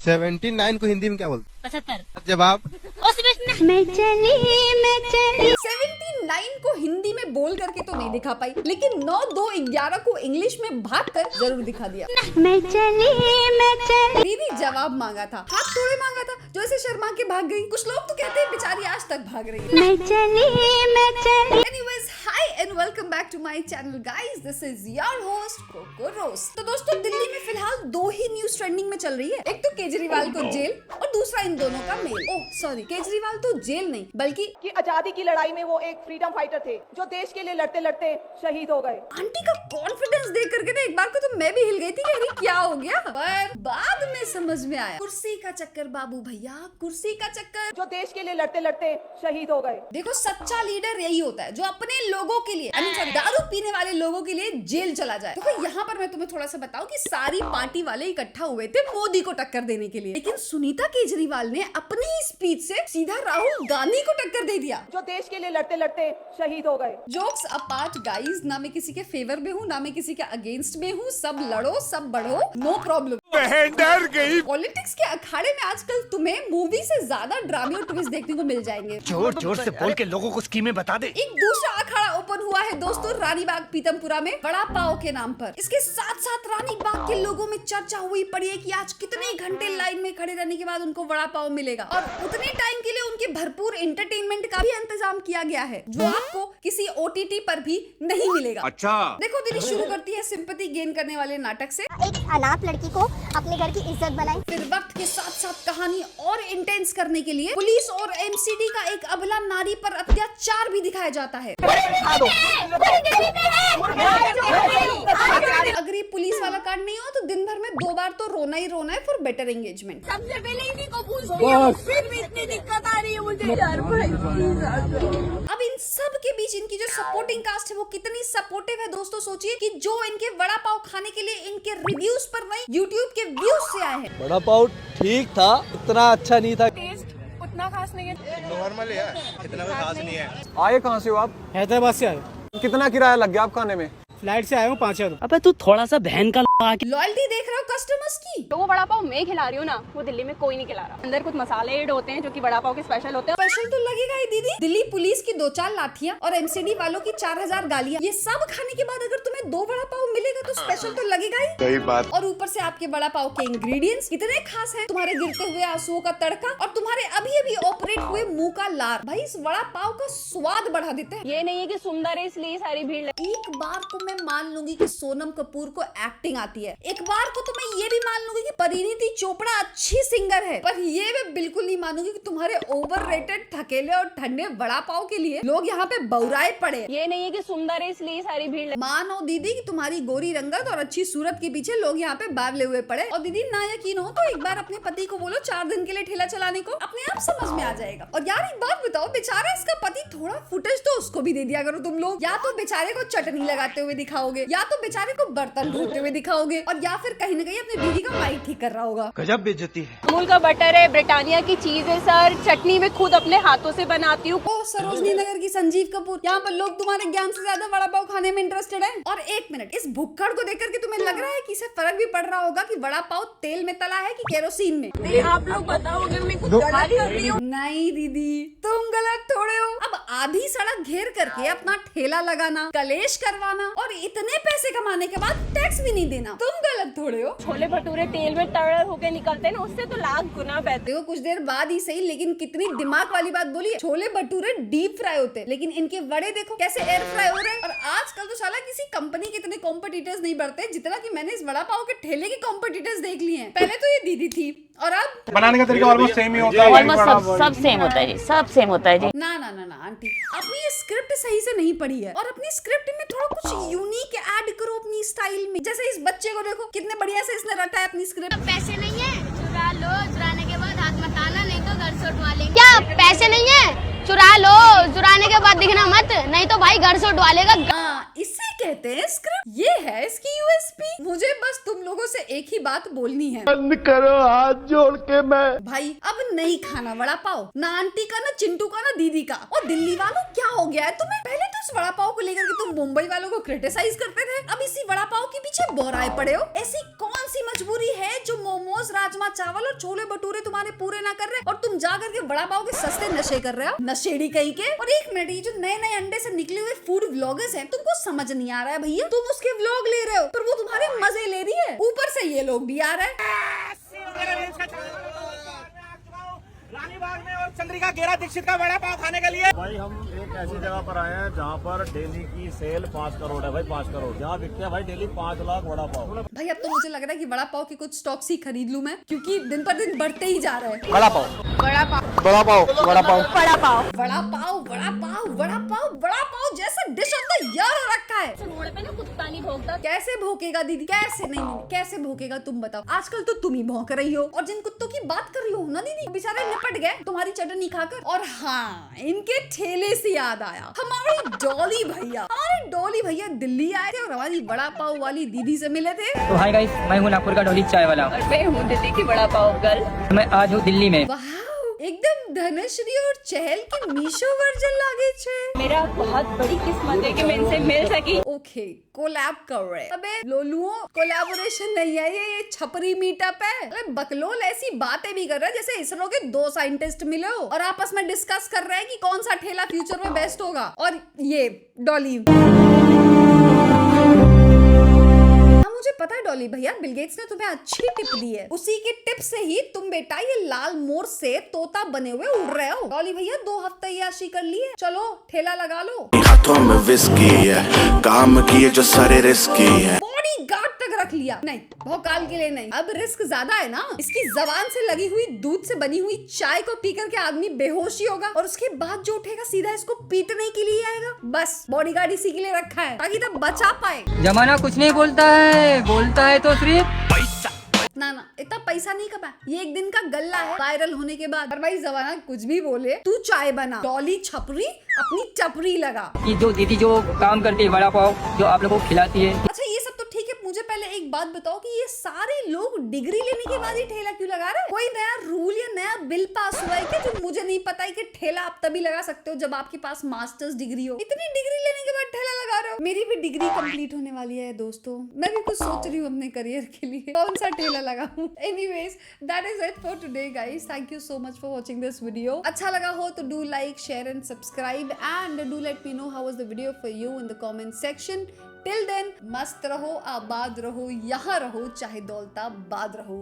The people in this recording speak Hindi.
79 को हिंदी में क्या बोलते? 75। जवाब। मैं चली 79 को हिंदी में बोल करके तो नहीं दिखा पाई, लेकिन 9 2 11 को इंग्लिश में भाग कर जरूर दिखा दिया। मैं चली दीदी जवाब मांगा था, हाथ थोड़े मांगा था जो ऐसे शर्मा के भाग गई। कुछ लोग तो कहते हैं बेचारी आज तक भाग रही है। मैं चली Anyways, hi and welcome back to my channel guys. This is your host Coco Rose। तो दोस्तों दिल्ली में फिलहाल दो ही न्यूज ट्रेंडिंग में चल रही है, एक तो केजरीवाल को जेल और दूसरा इन दोनों का मेल। ओह सॉरी, केजरीवाल तो जेल नहीं बल्कि कि आजादी की लड़ाई में वो एक फ्रीडम फाइटर थे जो देश के लिए लड़ते लड़ते शहीद हो गए। आंटी का कॉन्फिडेंस देख करके ना एक बार को तो मैं भी हिल गई थी कि अरे क्या हो गया, पर बाद में समझ में आया कुर्सी का चक्कर बाबू भैया, कुर्सी का चक्कर। जो देश के लिए लड़ते लड़ते शहीद हो गए। देखो सच्चा लीडर यही होता है जो अपने लोगों के लिए, दारू पीने वाले लोगों के लिए जेल चला जाए। देखो यहाँ पर मैं तुम्हें थोड़ा सा बताऊं कि सारी पार्टी वाले इकट्ठा हुए थे मोदी को टक्कर देने के लिए, लेकिन सुनीता केजरीवाल ने अपनी ही स्पीच से सीधा राहुल गांधी को टक्कर दे दिया जो देश के लिए लड़ते लड़ते शहीद हो गए। जोक्स अपार्ट गाइस, ना मैं किसी के फेवर में हूँ ना मैं किसी के अगेंस्ट में हूँ, सब लड़ो सब बढ़ो, नो प्रॉब्लम। डर गई। पॉलिटिक्स के अखाड़े में आजकल तुम्हें मूवी से ज्यादा ड्रामे और ट्विस्ट देखने को मिल जाएंगे। जोर जोर से बोल के लोगों को स्कीमें बता दे। एक दूसरा अखाड़ा ओपन हुआ है दोस्तों रानीबाग पीतमपुरा में वड़ा पाव के नाम पर। इसके साथ साथ रानीबाग के लोगों में चर्चा हुई पड़ी है कि आज कितने घंटे लाइन में खड़े रहने के बाद उनको वड़ा पाव मिलेगा और उतने टाइम के लिए उनके भरपूर एंटरटेनमेंट का भी इंतजाम किया गया है जो आपको किसी OTT पर भी नहीं मिलेगा। अच्छा देखो दीदी शुरू करती है सिंपैथी गेन करने वाले नाटक से। एक अनाथ लड़की को अपने घर की इज्जत बनाई। फिर वक्त के साथ साथ कहानी और इंटेंस करने के लिए पुलिस और MCD का एक अबला नारी पर अत्याचार भी दिखाया जाता है। अगर ये पुलिस वाला कांड नहीं हो तो दिन भर में 2 बार तो रोना ही रोना है फॉर बेटर एंगेजमेंट। सबसे पहले इन्हीं को पूछो, फिर भी इतनी दिक्कत आ रही है मुझे यार भाई। अब इन सब के बीच इनकी जो सपोर्टिंग कास्ट है वो कितनी सपोर्टिव है दोस्तों। सोचिए कि जो इनके वड़ा पाव खाने के लिए इनके रिव्यूज पर नहीं यूट्यूब के व्यूज से आए हैं। वड़ा पाव ठीक था, उतना अच्छा नहीं था। टेस्ट उतना खास नहीं है, नॉर्मल है, इतना कोई खास नहीं है। आए कहाँ से हो आप? हैदराबाद से आए। कितना किराया लग गया आपका आने में? फ्लाइट से आया हूँ 5,000। अबे तू थोड़ा सा बहन का लॉयल्टी देख रहे हो कस्टमर्स की। तो वो वड़ा पाव मैं खिला रही हूँ ना, वो दिल्ली में कोई नहीं खिला रहा। अंदर कुछ मसाले ऐड होते हैं जो कि वड़ा पाव के स्पेशल होते हैं। स्पेशल तो लगेगा ही दीदी। दिल्ली पुलिस की 2-4 लाठियां और MCD वालों की 4,000 गालियां, ये सब खाने के बाद अगर तुम्हें 2 वड़ा पाव मिलेगा तो स्पेशल तो लगेगा ही। सही बात। और ऊपर से आपके वड़ा पाव के इंग्रेडिएंट्स कितने खास हैं, तुम्हारे गिरते हुए आंसुओं का तड़का और तुम्हारे अभी अभी ऑपरेट हुए मुंह का लार, भाई इस वड़ा पाव का स्वाद बढ़ा देते हैं। ये नहीं है कि सुंदर है इसलिए सारी भीड़ लगी। एक बार को मैं मान लूंगी कि सोनम कपूर को एक्टिंग आती है, एक बार को तो मैं ये भी मान लूंगी कि परिणीति चोपड़ा अच्छी सिंगर है, पर ये मैं बिल्कुल नहीं मानूंगी कि तुम्हारे ओवररेटेड थकेले और ठंडे वड़ा पाव के लिए लोग यहाँ पे बौराए पड़े। ये नहीं है कि सुंदर है इसलिए सारी भीड़ लगी। मानो दीदी कि तुम्हारी गोरी रंगत और अच्छी सूरत के पीछे लोग यहाँ पे बावले हुए पड़े। और दीदी ना यकीन हो तो एक बार अपने पति को बोलो 4 दिन के लिए ठेला चलाने को, अपने आप समझ में आ जाएगा। और यार एक बात बताओ, बेचारा इसका पति, थोड़ा फुटेज तो उसको भी दे दिया करो तुम लोग। या तो बेचारे को चटनी लगाते हुए दिखाओगे, या तो बेचारे को बर्तन धोते हुए दिखाओगे, और या फिर कहीं न कहीं अपनी बीवी का माइक ठीक कर रहा होगा। गजब बेइज्जती है। अमूल का बटर है, ब्रिटानिया की चीज है सर, चटनी में खुद अपने हाथों से बनाती हूँ। ओ सरोजनी नगर की संजीव कपूर, यहाँ पर लोग तुम्हारे ज्ञान से ज्यादा वड़ा पाव खाने में इंटरेस्टेड है। और एक मिनट, इस भुक्कड़ को देखकर के तुम्हें लग रहा है कि इसे फर्क भी पड़ रहा होगा कि वड़ा पाव तेल में तला है कि केरोसिन में? नहीं आप लोग बताओगे, मैं कुछ गलत कर रही हूँ। नहीं दीदी तुम गलत थोड़े हो। अब आधी सड़क घेर करके अपना ठेला लगाना, कलेश करवाना और इतने पैसे कमाने के बाद टैक्स भी नहीं देना, तुम गलत थोड़े हो। छोले भटूरे तेल में तड़े होके निकलते हैं ना, उससे तो लाख गुना बेहतर। देखो कुछ देर बाद ही सही, लेकिन कितनी दिमाग वाली बात बोली है। छोले भटूरे डीप फ्राई होते हैं, लेकिन इनके वड़े देखो कैसे एयर फ्राई हो रहे हैं। और आजकल तो साला किसी कंपनी के इतने कॉम्पिटिटर्स नहीं बढ़ते जितना कि मैंने इस वड़ा पाव के ठेले के कॉम्पिटिटर्स देख लिए हैं। पहले तो ये दीदी थी और अब बनाने का तरीका ऑलमोस्ट सेम ही होता है। ऑलमोस्ट सब सेम होता है जी, सब सेम होता है जी। ना ना ना ना आंटी, अपनी ये स्क्रिप्ट सही से नहीं पढ़ी है और अपनी स्क्रिप्ट में थोड़ा कुछ यूनिक ऐड करो अपनी स्टाइल में। जैसे इस बच्चे को देखो कितने बढ़िया से इसने रटा है अपनी स्क्रिप्ट। पैसे नहीं है, चुरा लो, चुराने के बाद हाथ मत आना, नहीं तो घर से उठवा लेंगे। क्या पैसे नहीं है? चुरा लो, चुराने के बाद दिखना मत, नहीं तो भाई घर से उठवा लेगा। हाँ, इसी कहते हैं स्क्रिप्ट, ये है इसकी यूएसपी। मुझे बस तुम लोगों से एक ही बात बोलनी है, बंद करो हाथ जोड़ के मैं। भाई अब नहीं खाना वड़ा पाव, ना आंटी का, ना चिंटू का, ना दीदी का। और दिल्ली वालों क्या हो गया है तुम्हें? पहले तो इस वड़ा पाव को लेकर के तुम मुंबई वालों को क्रिटिसाइज करते थे, अब इसी वड़ा पाव के पीछे बोराए पड़े हो। ऐसी कौन सी मजबूरी है जो मोमोज, राजमा चावल और छोले भटूरे तुम्हारे पूरे ना कर रहे और तुम जा करके वड़ा पाव के सस्ते नशे कर रहे हो? नशेड़ी कहीं के। और एक मिनट, ये जो नए नए अंडे से निकले हुए फूड व्लॉगर्स हैं, तुमको समझ नहीं आ रहा है भैया, तुम उसके व्लॉग ले रहे हो पर वो तुम्हारे मजे ले रही है, ऊपर से ये लोग भी आ रहे हैं। रानीबाग में और चंद्रिका गेरा दीक्षित का वड़ा पाव खाने के लिए। भाई हम एक ऐसी जगह पर आए हैं जहाँ पर डेली की सेल 5 करोड़ है भाई, 5 करोड़ यहाँ बिकते हैं भाई डेली 5 लाख वड़ा पाव। भाई अब तो मुझे लग रहा है कि वड़ा पाव के कुछ स्टॉक्स ही खरीद लूं मैं, क्योंकि दिन पर दिन बढ़ते ही जा रहे हैं। वड़ा पाव, बड़ा पाव, वड़ा पाव, वड़ा पाव, बड़ा पाव, वड़ा पाव, वड़ा पाव, वड़ा पाव, वड़ा पाव जैसा डिश ऑफ द ईयर हो रखा है। रोड पे ना कुत्ता नहीं भौंकता। कैसे भौंकेगा दीदी? कैसे नहीं, कैसे भौंकेगा तुम बताओ? आजकल तो तुम ही भौंक रही हो। और जिन कुत्तों की बात कर रही हो ना दीदी, बेचारे निपट गए तुम्हारी चटनी खाकर। और हाँ, इनके ठेले से याद आया, हमारे डॉली भैया दिल्ली आए थे और हमारी वड़ा पाव वाली दीदी से मिले थे। तो हाय गाइस, मैं हूँ नागपुर का डॉली चाय वाला। और मैं हूँ दिल्ली की बड़ा पाव गर्ल। मैं आज हूँ दिल्ली में। वाह, एकदम धनश्री और चहल की मीशो वर्जन लागे छे। मेरा बहुत बड़ी किस्मत है कि मैं इनसे मिल सकी। ओके, कोलैब कर रहे। अबे लोलुओं, कोलैबोरेशन नहीं है ये छपरी मीटअप है। अरे बकलोल ऐसी बातें भी कर रहे हैं जैसे इसरो के 2 साइंटिस्ट मिले हो और आपस में डिस्कस कर रहे हैं कि कौन सा ठेला फ्यूचर में बेस्ट होगा। और ये डॉली, मुझे पता है डॉली भैया, बिल गेट्स ने तुम्हें अच्छी टिप दी है, उसी की टिप से ही तुम बेटा ये लाल मोर से तोता बने हुए उड़ रहे हो। डॉली भैया 2 हफ्ते याशी कर लिए, चलो ठेला लगा लो। हाथों में विस्की है, काम किए जो सारे रिस्की है। बॉडी गार्ड तक रख लिया, नहीं भौकाल के लिए नहीं। अब रिस्क ज्यादा है ना, इसकी जबान से लगी हुई दूध से बनी हुई चाय को पीकर के आदमी बेहोश ही होगा और उसके बाद जो उठेगा सीधा इसको पीटने के लिए आएगा। बस बॉडी गार्ड इसी के लिए रखा है ताकि तब बचा पाए। जमाना कुछ नहीं बोलता है, बोलता है तो सिर्फ ना इतना पैसा नहीं कमा, ये एक दिन का गल्ला है वायरल होने के बाद। और भाई जमाना कुछ भी बोले, तू चाय बना, डॉली छपरी अपनी चपरी लगा। कि जो दीदी जो काम करती है वड़ा पाव जो आप लोगों को खिलाती है। अच्छा ये सब तो ठीक है, मुझे पहले एक बात बताओ कि ये सारे लोग डिग्री लेने के बाद ही ठेला क्यों लगा रहे हैं? कोई नया रूल या नया बिल पास हुआ है क्या जो मुझे नहीं पता है कि ठेला आप तभी लगा सकते हो जब आपके पास मास्टर्स डिग्री हो? इतनी डिग्री लेने के बाद ठेला लगा रहे हो? मेरी भी डिग्री कंप्लीट होने वाली है दोस्तों, मैं भी कुछ सोच रही हूँ अपने करियर के लिए, कौन सा ठेला लगाऊं। Anyways, that is it for today guys. Thank you so much for watching this video. अच्छा लगा हो तो do like, share and subscribe and do let me know how was the video for you in the comment section. Till then, मस्त रहो, आबाद रहो, यहाँ रहो, चाहे दौलताबाद रहो।